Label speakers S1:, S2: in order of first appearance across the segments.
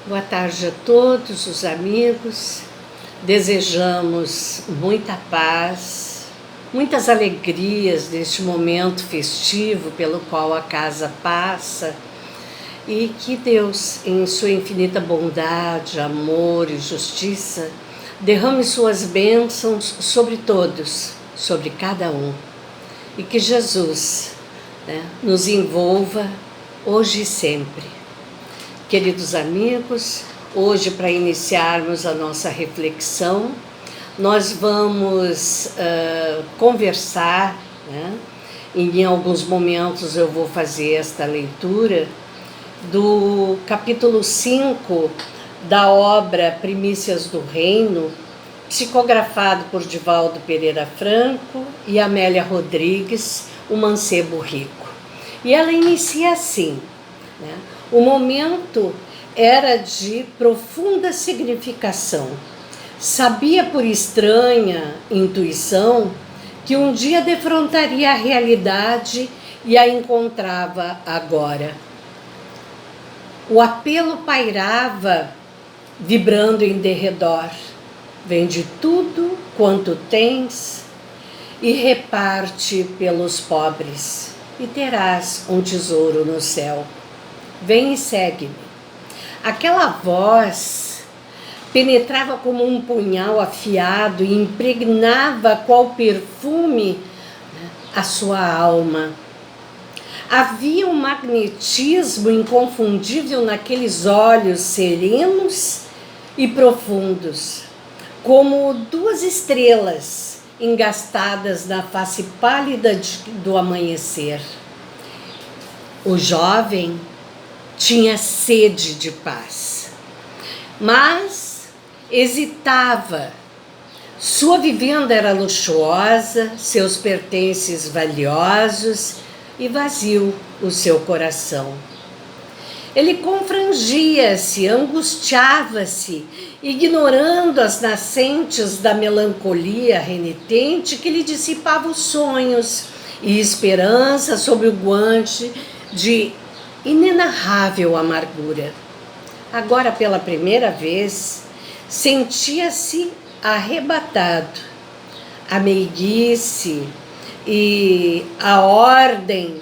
S1: Boa tarde a todos os amigos. Desejamos muita paz, muitas alegrias neste momento festivo pelo qual a casa passa e que Deus, em sua infinita bondade, amor e justiça, derrame suas bênçãos sobre todos, sobre cada um. E que Jesus, nos envolva hoje e sempre. Queridos amigos, hoje, para iniciarmos a nossa reflexão, nós vamos conversar, Em alguns momentos eu vou fazer esta leitura do capítulo 5 da obra Primícias do Reino, psicografado por Divaldo Pereira Franco e Amélia Rodrigues, o Mancebo Rico. E ela inicia assim, O momento era de profunda significação. Sabia por estranha intuição que um dia defrontaria a realidade e a encontrava agora. O apelo pairava, vibrando em derredor. Vende tudo quanto tens e reparte pelos pobres, e terás um tesouro no céu. Vem e segue-me. Aquela voz penetrava como um punhal afiado e impregnava qual perfume a sua alma. Havia um magnetismo inconfundível naqueles olhos serenos e profundos, como duas estrelas engastadas na face pálida do amanhecer. O jovem tinha sede de paz, mas hesitava. Sua vivenda era luxuosa, seus pertences valiosos e vazio o seu coração. Ele confrangia-se, angustiava-se, ignorando as nascentes da melancolia renitente que lhe dissipava os sonhos e esperança sob o guante de inenarrável amargura. Agora, pela primeira vez, sentia-se arrebatado. A meiguice e a ordem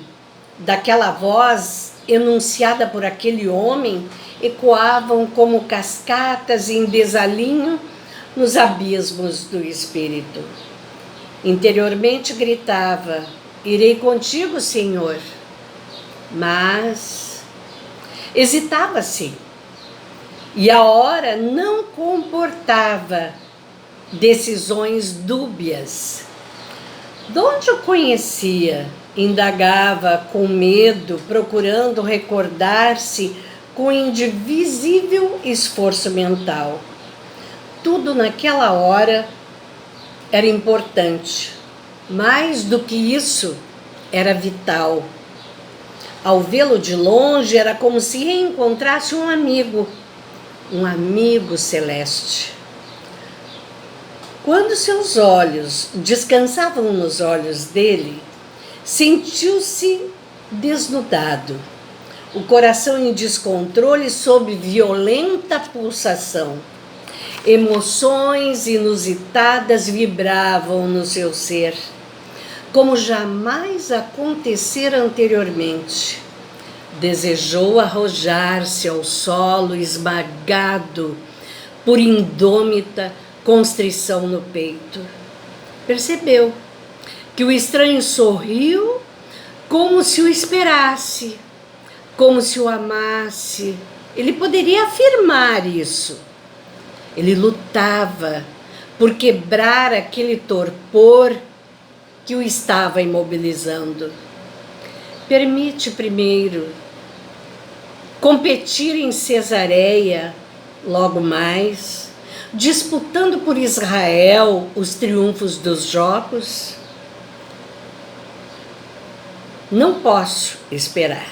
S1: daquela voz enunciada por aquele homem ecoavam como cascatas em desalinho nos abismos do espírito. Interiormente gritava: "Irei contigo, Senhor." Mas hesitava-se, e a hora não comportava decisões dúbias. De onde o conhecia? Indagava com medo, procurando recordar-se com indivisível esforço mental. Tudo naquela hora era importante. Mais do que isso, era vital. Ao vê-lo de longe, era como se reencontrasse um amigo celeste. Quando seus olhos descansavam nos olhos dele, sentiu-se desnudado, o coração em descontrole sob violenta pulsação. Emoções inusitadas vibravam no seu ser, como jamais acontecera anteriormente. Desejou arrojar-se ao solo esmagado por indômita constrição no peito. Percebeu que o estranho sorriu como se o esperasse, como se o amasse. Ele poderia afirmar isso. Ele lutava por quebrar aquele torpor que o estava imobilizando. Permite primeiro competir em Cesareia, logo mais, disputando por Israel os triunfos dos jogos? Não posso esperar.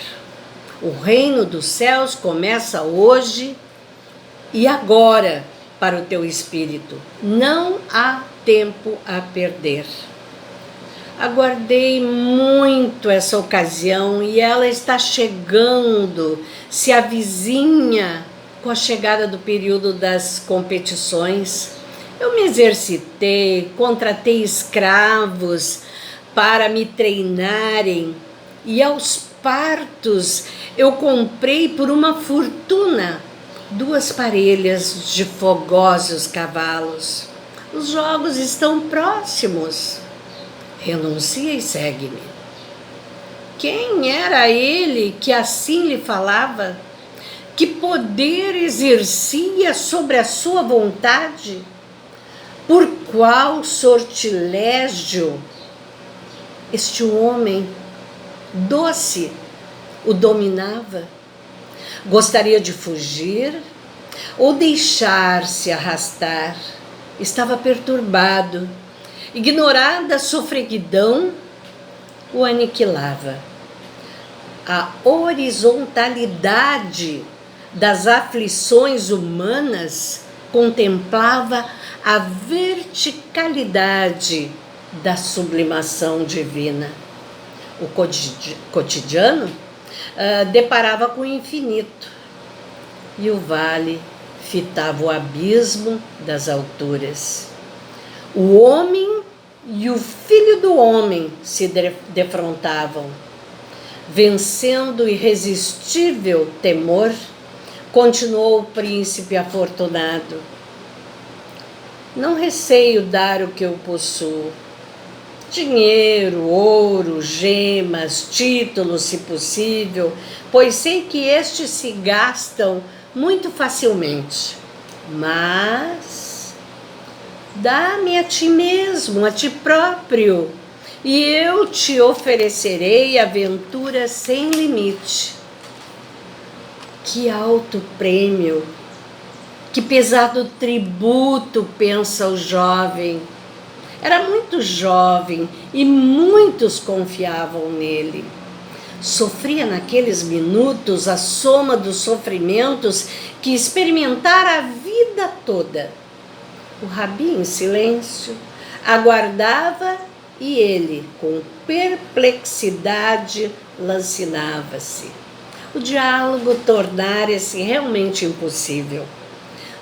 S1: O reino dos céus começa hoje e agora para o teu espírito. Não há tempo a perder. Aguardei muito essa ocasião e ela está chegando, se avizinha com a chegada do período das competições, eu me exercitei, contratei escravos para me treinarem e aos partos eu comprei por uma fortuna 2 parelhas de fogosos cavalos. Os jogos estão próximos. Renuncia e segue-me. Quem era ele que assim lhe falava? Que poder exercia sobre a sua vontade? Por qual sortilégio este homem doce o dominava? Gostaria de fugir ou deixar-se arrastar? Estava perturbado. Ignorada a sofreguidão, o aniquilava. A horizontalidade das aflições humanas contemplava a verticalidade da sublimação divina. O cotidiano deparava com o infinito e o vale fitava o abismo das alturas. O homem e o filho do homem se defrontavam. Vencendo o irresistível temor, continuou o príncipe afortunado. Não receio dar o que eu possuo. Dinheiro, ouro, gemas, títulos, se possível, pois sei que estes se gastam muito facilmente. Mas dá-me a ti mesmo, a ti próprio, e eu te oferecerei aventura sem limite. Que alto prêmio, que pesado tributo, pensa o jovem. Era muito jovem e muitos confiavam nele. Sofria naqueles minutos a soma dos sofrimentos que experimentara a vida toda. O rabi, em silêncio, aguardava e ele, com perplexidade, lancinava-se. O diálogo tornara-se realmente impossível.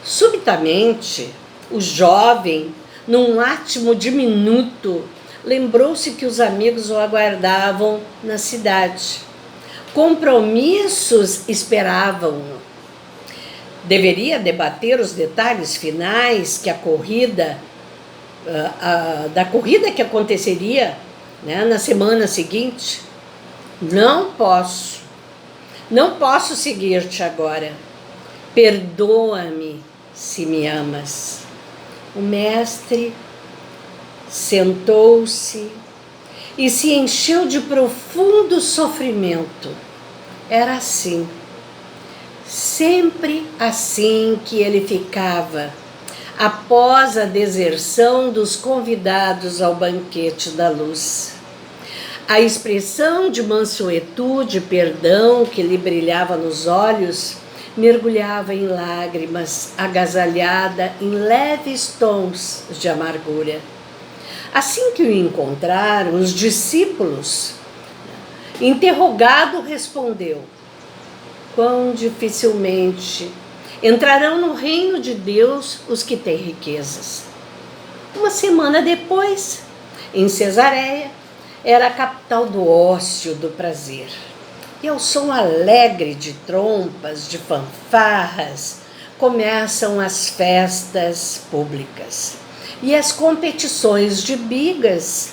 S1: Subitamente, o jovem, num átimo diminuto, lembrou-se que os amigos o aguardavam na cidade. Compromissos esperavam-no. Deveria debater os detalhes finais que da corrida que aconteceria, né, na semana seguinte. Não posso seguir-te agora. Perdoa-me se me amas. O mestre sentou-se e se encheu de profundo sofrimento. Era assim, sempre assim que ele ficava, após a deserção dos convidados ao banquete da luz. A expressão de mansuetude e perdão que lhe brilhava nos olhos mergulhava em lágrimas, agasalhada em leves tons de amargura. Assim que o encontraram, os discípulos, interrogado, respondeu: quão dificilmente entrarão no reino de Deus os que têm riquezas. Uma semana depois, em Cesareia, era a capital do ócio, do prazer. E ao som alegre de trompas, de fanfarras, começam as festas públicas. E as competições de bigas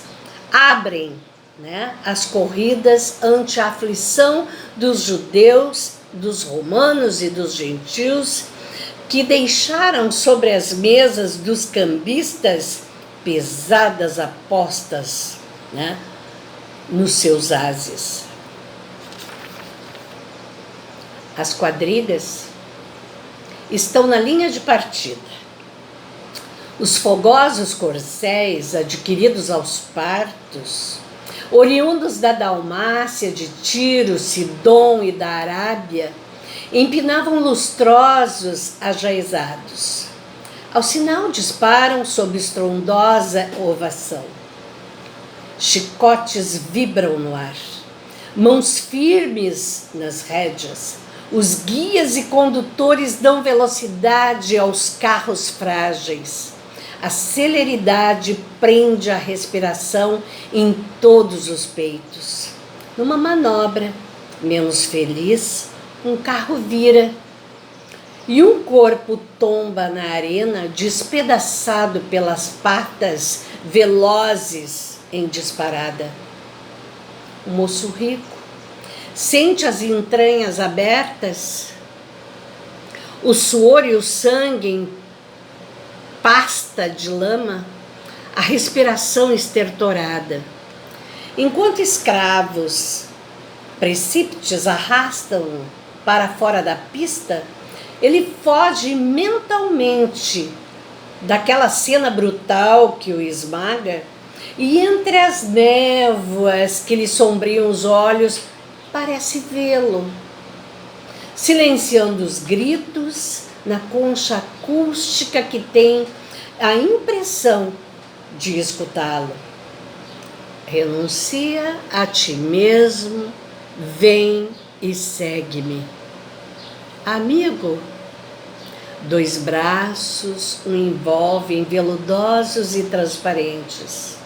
S1: abrem, né, as corridas ante a aflição dos judeus, dos romanos e dos gentios, que deixaram sobre as mesas dos cambistas pesadas apostas, né, nos seus ases. As quadrilhas estão na linha de partida. Os fogosos corcéis adquiridos aos partos, oriundos da Dalmácia, de Tiro, Sidom e da Arábia, empinavam lustrosos ajaezados. Ao sinal disparam sob estrondosa ovação. Chicotes vibram no ar. Mãos firmes nas rédeas. Os guias e condutores dão velocidade aos carros frágeis. A celeridade prende a respiração em todos os peitos. Numa manobra menos feliz, um carro vira e um corpo tomba na arena, despedaçado pelas patas velozes em disparada. O moço rico sente as entranhas abertas, o suor e o sangue em pasta de lama, a respiração estertorada. Enquanto escravos precípites arrastam-no para fora da pista, ele foge mentalmente daquela cena brutal que o esmaga, e entre as névoas que lhe sombriam os olhos, parece vê-lo, silenciando os gritos na concha acústica que tem a impressão de escutá-lo. Renuncia a ti mesmo, vem e segue-me. Amigo, 2 braços o envolvem, veludosos e transparentes.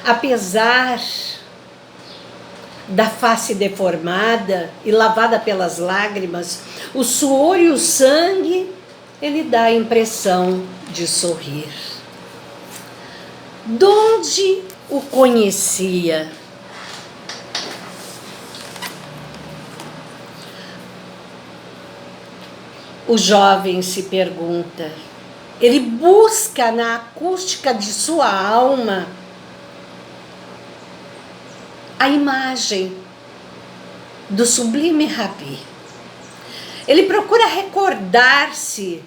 S1: Apesar da face deformada e lavada pelas lágrimas, o suor e o sangue, ele dá a impressão de sorrir. Donde o conhecia? O jovem se pergunta. Ele busca na acústica de sua alma a imagem do sublime Rabi. Ele procura recordar-se,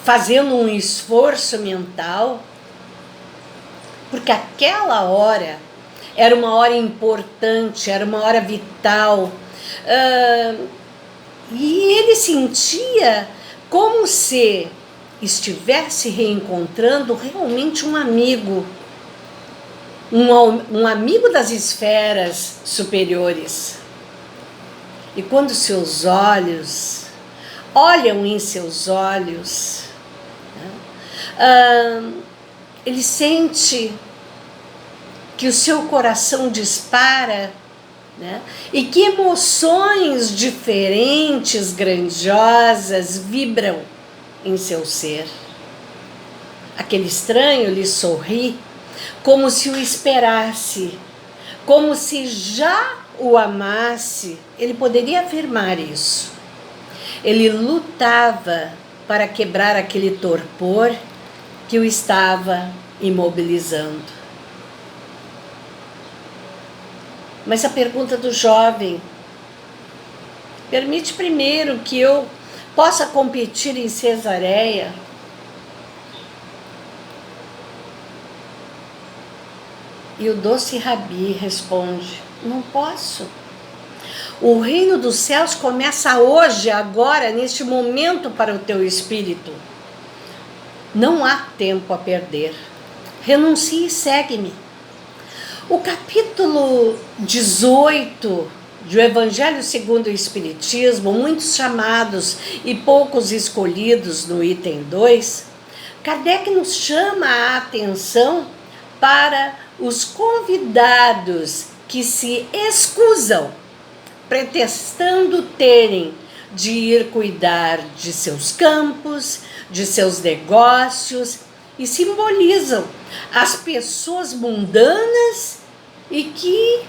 S1: fazendo um esforço mental, porque aquela hora era uma hora importante, era uma hora vital. E ele sentia como se estivesse reencontrando realmente um amigo, um amigo das esferas superiores. E quando seus olhos olham em seus olhos, ele sente que o seu coração dispara, né? E que emoções diferentes, grandiosas, vibram em seu ser. Aquele estranho lhe sorri, como se o esperasse, como se já o amasse. Ele poderia afirmar isso. Ele lutava para quebrar aquele torpor que o estava imobilizando. Mas a pergunta do jovem: permite primeiro que eu possa competir em Cesareia? E o doce Rabi responde: não posso. O reino dos céus começa hoje, agora, neste momento para o teu espírito. Não há tempo a perder. Renuncie e segue-me. O capítulo 18 do Evangelho segundo o Espiritismo, muitos chamados e poucos escolhidos no item 2, Kardec nos chama a atenção para os convidados que se escusam, pretextando terem de ir cuidar de seus campos, de seus negócios, e simbolizam as pessoas mundanas e que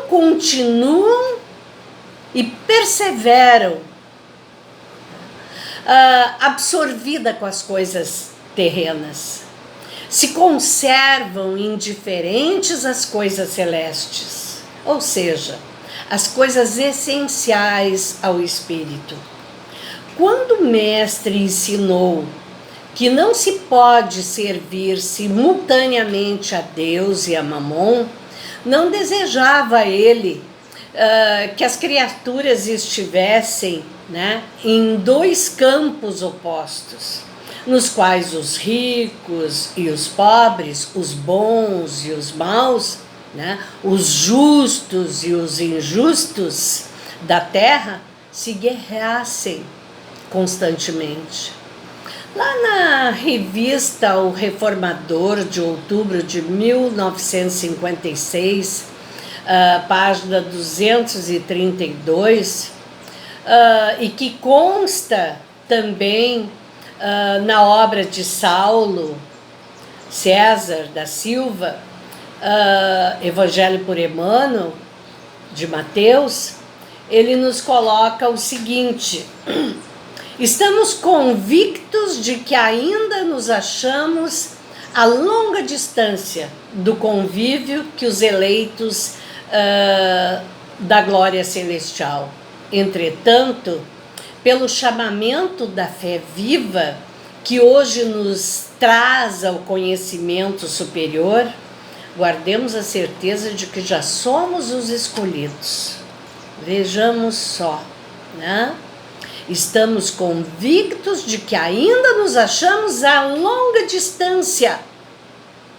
S1: continuam e perseveram absorvida com as coisas terrenas. Se conservam indiferentes às coisas celestes, ou seja, as coisas essenciais ao espírito. Quando o mestre ensinou que não se pode servir simultaneamente a Deus e a Mamon, não desejava ele que as criaturas estivessem, né, em 2 campos opostos, nos quais os ricos e os pobres, os bons e os maus, né, os justos e os injustos, da Terra se guerreassem constantemente. Lá na revista O Reformador, de outubro de 1956, página 232, e que consta também na obra de Saulo César da Silva, Evangelho por Emmanuel, de Mateus, ele nos coloca o seguinte: estamos convictos de que ainda nos achamos a longa distância do convívio que os eleitos da glória celestial. Entretanto, pelo chamamento da fé viva, que hoje nos traz ao conhecimento superior, guardemos a certeza de que já somos os escolhidos. Vejamos só, né? Estamos convictos de que ainda nos achamos a longa distância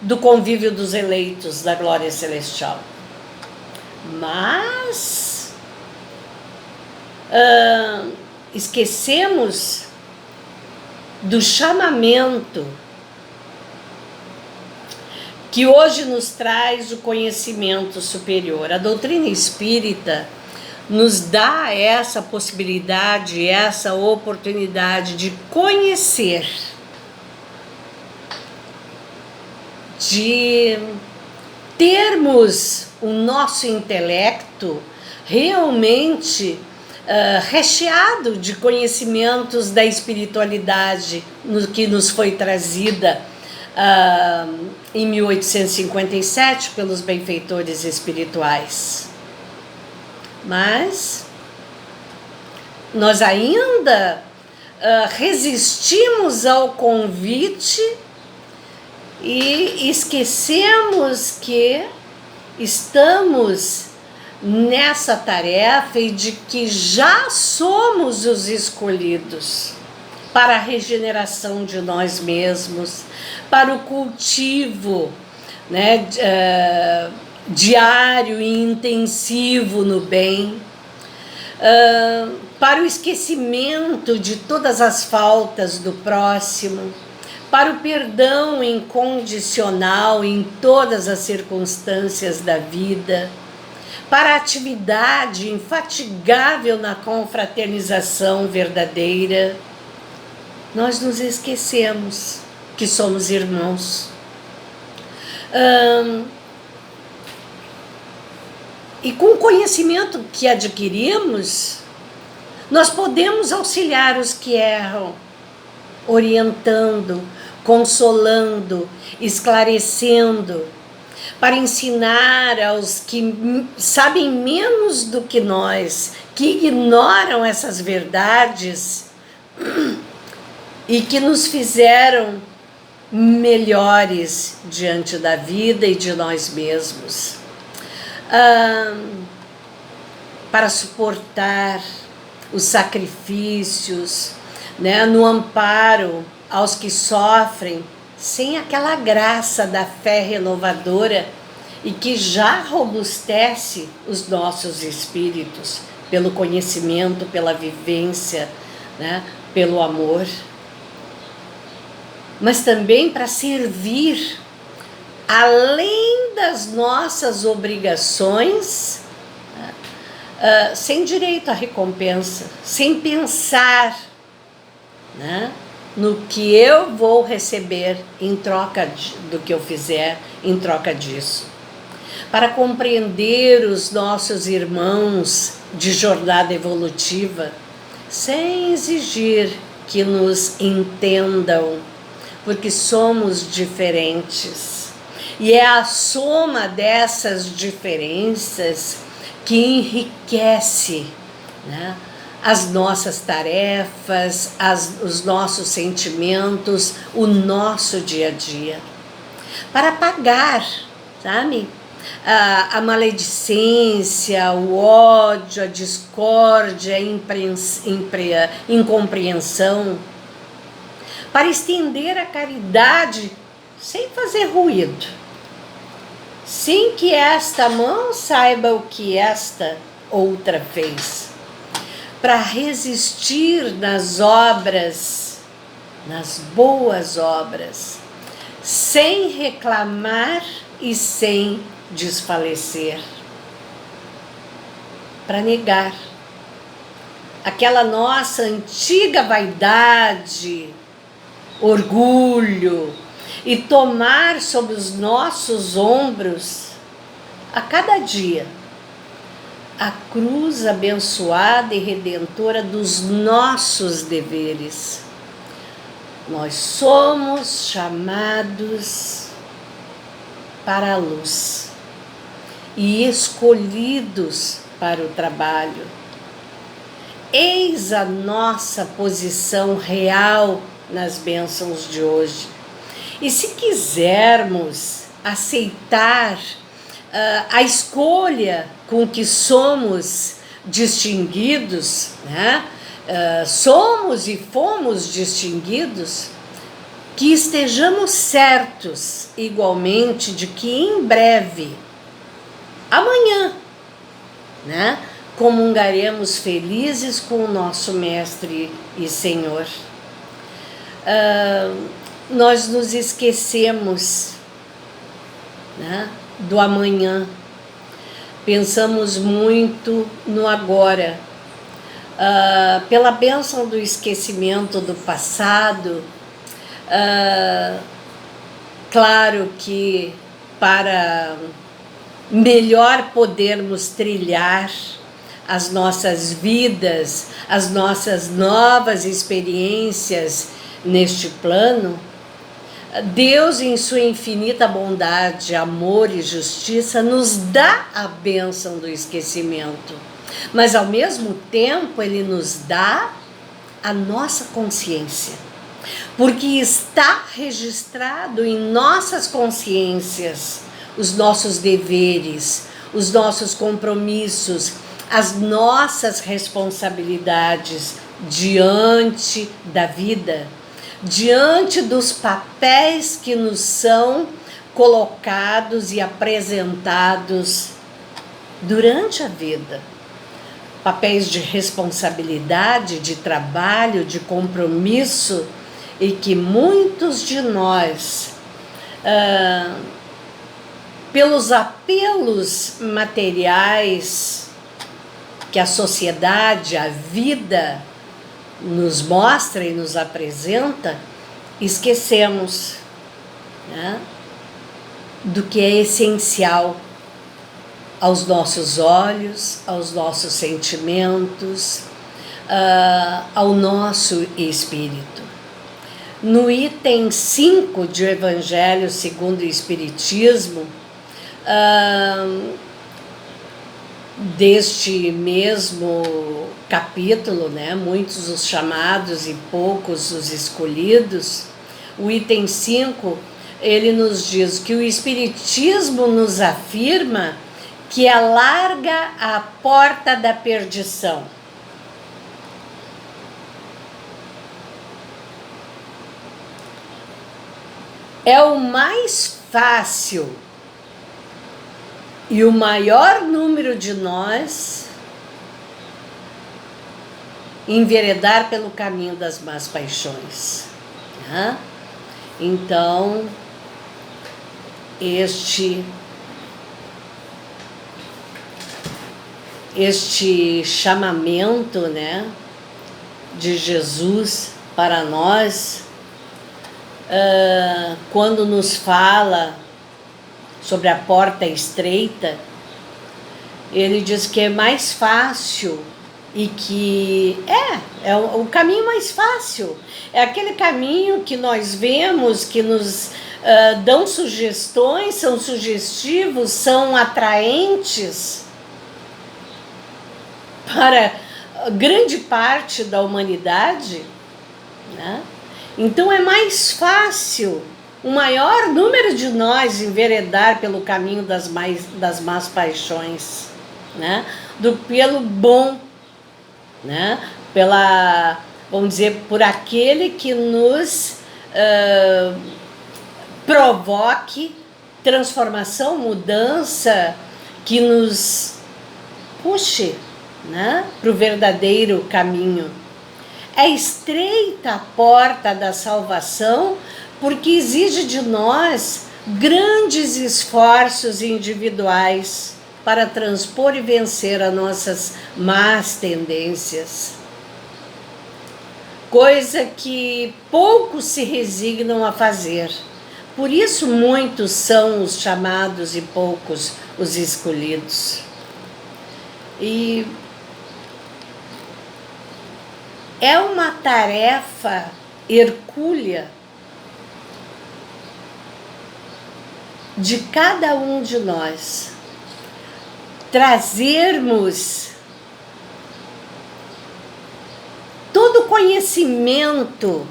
S1: do convívio dos eleitos da glória celestial. Mas esquecemos do chamamento que hoje nos traz o conhecimento superior. A doutrina espírita nos dá essa possibilidade, essa oportunidade de conhecer, de termos o nosso intelecto realmente recheado de conhecimentos da espiritualidade que nos foi trazida em 1857 pelos benfeitores espirituais. Mas nós ainda resistimos ao convite e esquecemos que estamos nessa tarefa e de que já somos os escolhidos para a regeneração de nós mesmos, para o cultivo, né, diário e intensivo no bem, para o esquecimento de todas as faltas do próximo, para o perdão incondicional em todas as circunstâncias da vida, para a atividade infatigável na confraternização verdadeira. Nós nos esquecemos que somos irmãos. E com o conhecimento que adquirimos, nós podemos auxiliar os que erram, orientando, consolando, esclarecendo, para ensinar aos que sabem menos do que nós, que ignoram essas verdades e que nos fizeram melhores diante da vida e de nós mesmos. Para suportar os sacrifícios, né, no amparo aos que sofrem, sem aquela graça da fé renovadora e que já robustece os nossos espíritos pelo conhecimento, pela vivência, né, pelo amor. Mas também para servir, além das nossas obrigações, sem direito à recompensa, sem pensar, né, no que eu vou receber em troca do que eu fizer, em troca disso. Para compreender os nossos irmãos de jornada evolutiva, sem exigir que nos entendam, porque somos diferentes. E é a soma dessas diferenças que enriquece, né, as nossas tarefas, os nossos sentimentos, o nosso dia a dia. Para apagar, sabe, a maledicência, o ódio, a discórdia, a incompreensão. Para estender a caridade sem fazer ruído, sem que esta mão saiba o que esta outra fez. para resistir nas obras, nas boas obras, sem reclamar e sem desfalecer, para negar aquela nossa antiga vaidade, orgulho, e tomar sobre os nossos ombros a cada dia a cruz abençoada e redentora dos nossos deveres. Nós somos chamados para a luz e escolhidos para o trabalho. Eis a nossa posição real nas bênçãos de hoje. E se quisermos aceitar a escolha com que somos distinguidos, né? Somos e fomos distinguidos, que estejamos certos igualmente de que em breve, amanhã, né, comungaremos felizes com o nosso Mestre e Senhor. Nós nos esquecemos, né, do amanhã, pensamos muito no agora. Pela bênção do esquecimento do passado, claro que para melhor podermos trilhar as nossas vidas, as nossas novas experiências neste plano, Deus, em sua infinita bondade, amor e justiça, nos dá a bênção do esquecimento. Mas, ao mesmo tempo, Ele nos dá a nossa consciência. Porque está registrado em nossas consciências os nossos deveres, os nossos compromissos, as nossas responsabilidades diante da vida, diante dos papéis que nos são colocados e apresentados durante a vida. Papéis de responsabilidade, de trabalho, de compromisso, e que muitos de nós, pelos apelos materiais que a sociedade, a vida nos mostra e nos apresenta, esquecemos, né, do que é essencial aos nossos olhos, aos nossos sentimentos, ao nosso espírito. No item 5 de Evangelho segundo o Espiritismo, deste mesmo capítulo, né, muitos os chamados e poucos os escolhidos, o item 5, ele nos diz que o Espiritismo nos afirma que alarga a porta da perdição. É o mais fácil e o maior número de nós enveredar pelo caminho das más paixões, né? Então, este chamamento, né, de Jesus para nós, quando nos fala sobre a porta estreita, ele diz que é mais fácil e que é o caminho mais fácil. É aquele caminho que nós vemos, que nos dão sugestões, são sugestivos, são atraentes para grande parte da humanidade, né? Então é mais fácil o maior número de nós enveredar pelo caminho das más paixões, né? Pelo bom, né? Vamos dizer, por aquele que nos provoque transformação, mudança, que nos puxe né, para o verdadeiro caminho. É estreita a porta da salvação, porque exige de nós grandes esforços individuais para transpor e vencer as nossas más tendências. Coisa que poucos se resignam a fazer. Por isso muitos são os chamados e poucos os escolhidos. E é uma tarefa hercúlea de cada um de nós trazermos todo o conhecimento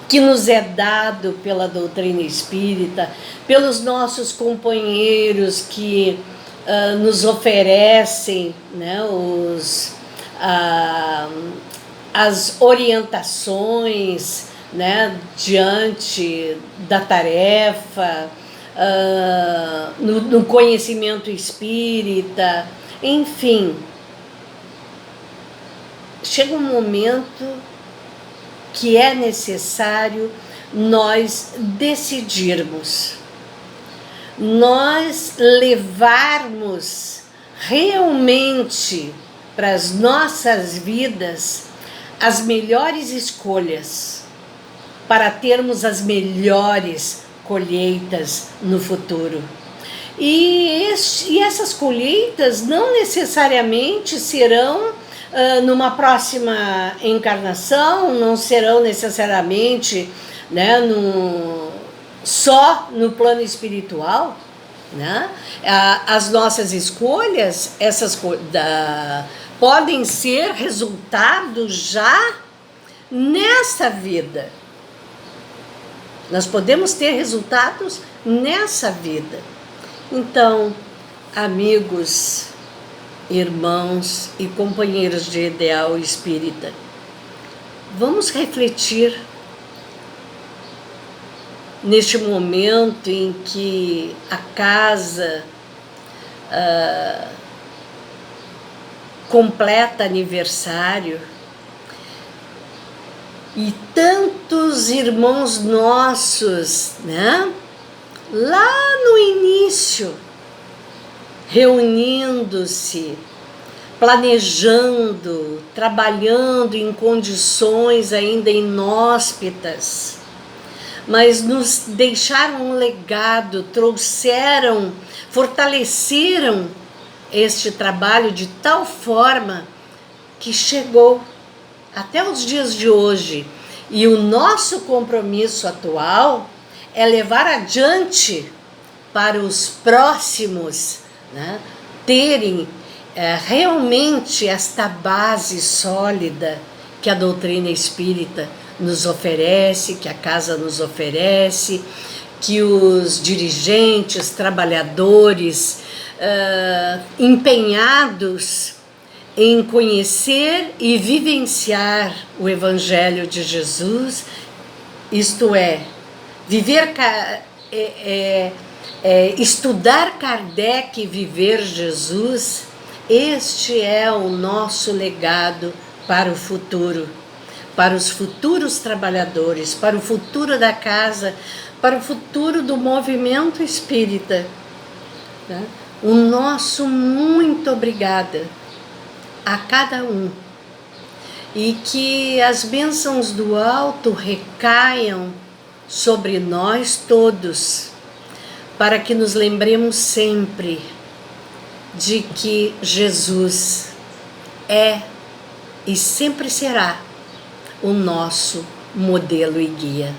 S1: que nos é dado pela doutrina espírita, pelos nossos companheiros que nos oferecem, né, as orientações, né, diante da tarefa, no conhecimento espírita, enfim. Chega um momento que é necessário nós decidirmos, nós levarmos realmente para as nossas vidas as melhores escolhas, para termos as melhores colheitas no futuro. E essas colheitas não necessariamente serão numa próxima encarnação, não serão necessariamente, né, só no plano espiritual, né? As nossas escolhas, podem ser resultado já nessa vida. Nós podemos ter resultados nessa vida. Então, amigos, irmãos e companheiros de ideal espírita, vamos refletir neste momento em que a casa completa aniversário e tantos irmãos nossos, né, lá no início, reunindo-se, planejando, trabalhando em condições ainda inóspitas, mas nos deixaram um legado, trouxeram, fortaleceram este trabalho de tal forma que chegou até os dias de hoje. E o nosso compromisso atual é levar adiante para os próximos, né, terem realmente esta base sólida que a doutrina espírita nos oferece, que a casa nos oferece, que os dirigentes, trabalhadores empenhados em conhecer e vivenciar o Evangelho de Jesus, isto é, estudar Kardec e viver Jesus, este é o nosso legado para o futuro, para os futuros trabalhadores, para o futuro da casa, para o futuro do movimento espírita. Né? O nosso muito obrigada a cada um, e que as bênçãos do alto recaiam sobre nós todos, para que nos lembremos sempre de que Jesus é e sempre será o nosso modelo e guia.